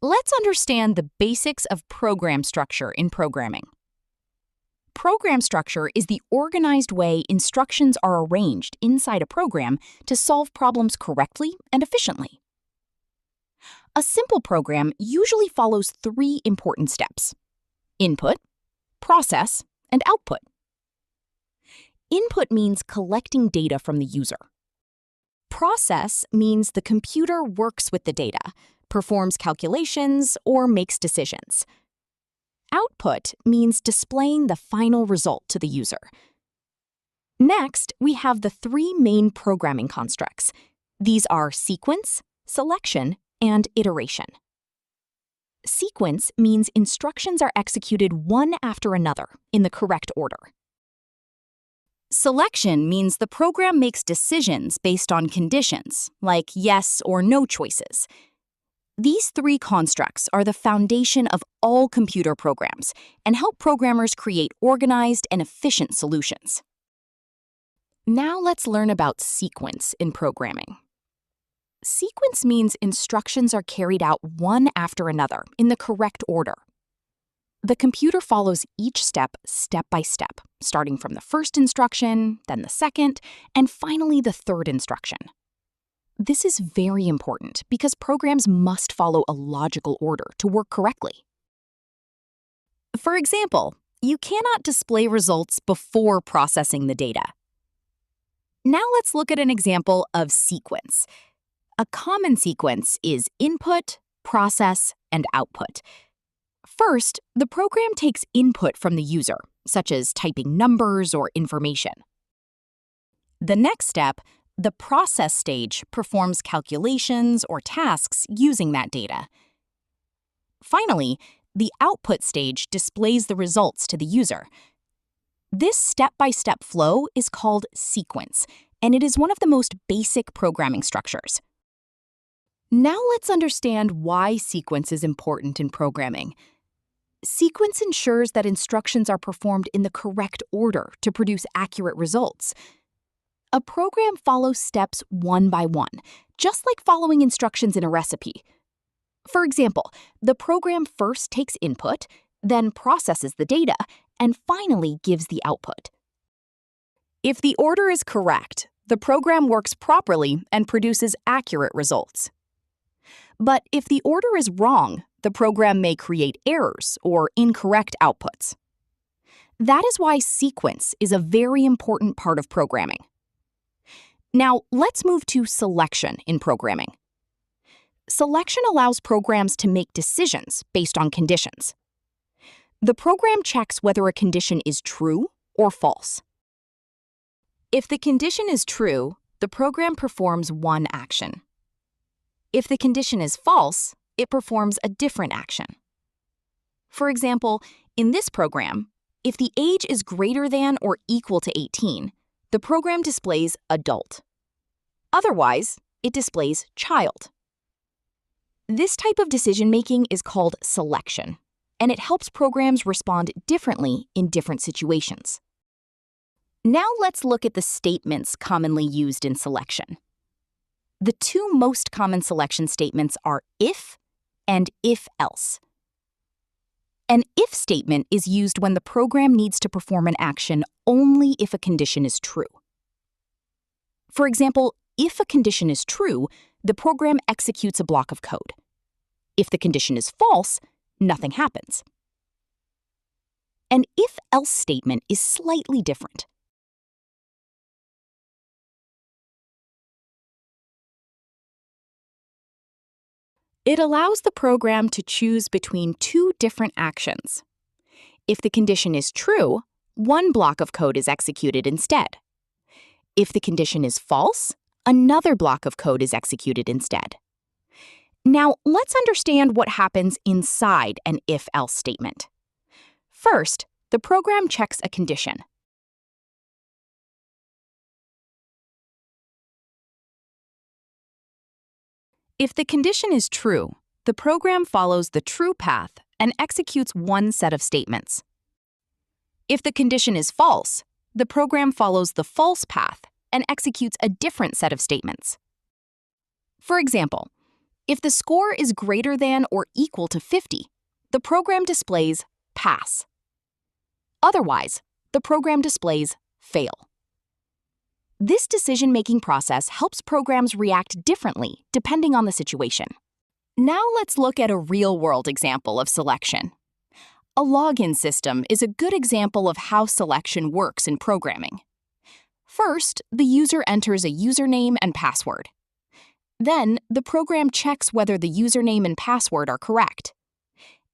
Let's understand the basics of program structure in programming. Program structure is the organized way instructions are arranged inside a program to solve problems correctly and efficiently. A simple program usually follows three important steps: input, process, and output. Input means collecting data from the user. Process means the computer works with the data, performs calculations, or makes decisions. Output means displaying the final result to the user. Next, we have the three main programming constructs. These are sequence, selection, and iteration. Sequence means instructions are executed one after another in the correct order. Selection means the program makes decisions based on conditions, like yes or no choices. These three constructs are the foundation of all computer programs and help programmers create organized and efficient solutions. Now let's learn about sequence in programming. Sequence means instructions are carried out one after another in the correct order. The computer follows each step by step, starting from the first instruction, then the second, and finally the third instruction. This is very important because programs must follow a logical order to work correctly. For example, you cannot display results before processing the data. Now let's look at an example of sequence. A common sequence is input, process, and output. First, the program takes input from the user, such as typing numbers or information. The next step, the process stage, performs calculations or tasks using that data. Finally, the output stage displays the results to the user. This step-by-step flow is called sequence, and it is one of the most basic programming structures. Now let's understand why sequence is important in programming. Sequence ensures that instructions are performed in the correct order to produce accurate results. A program follows steps one by one, just like following instructions in a recipe. For example, the program first takes input, then processes the data, and finally gives the output. If the order is correct, the program works properly and produces accurate results. But if the order is wrong, the program may create errors or incorrect outputs. That is why sequence is a very important part of programming. Now, let's move to selection in programming. Selection allows programs to make decisions based on conditions. The program checks whether a condition is true or false. If the condition is true, the program performs one action. If the condition is false, it performs a different action. For example, in this program, if the age is greater than or equal to 18, the program displays adult. Otherwise, it displays child. This type of decision-making is called selection, and it helps programs respond differently in different situations. Now let's look at the statements commonly used in selection. The two most common selection statements are if and if-else. An if statement is used when the program needs to perform an action only if a condition is true. For example, if a condition is true, the program executes a block of code. If the condition is false, nothing happens. An if-else statement is slightly different. It allows the program to choose between two different actions. If the condition is true, one block of code is executed instead. If the condition is false, another block of code is executed instead. Now, let's understand what happens inside an if-else statement. First, the program checks a condition. If the condition is true, the program follows the true path and executes one set of statements. If the condition is false, the program follows the false path and executes a different set of statements. For example, If the score is greater than or equal to 50, the program displays pass. Otherwise, the program displays fail. This decision-making process helps programs react differently depending on the situation. Now let's look at a real-world example of selection. A login system is a good example of how selection works in programming. First, the user enters a username and password. Then, the program checks whether the username and password are correct.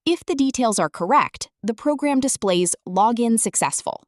If the details are correct, the program displays login successful.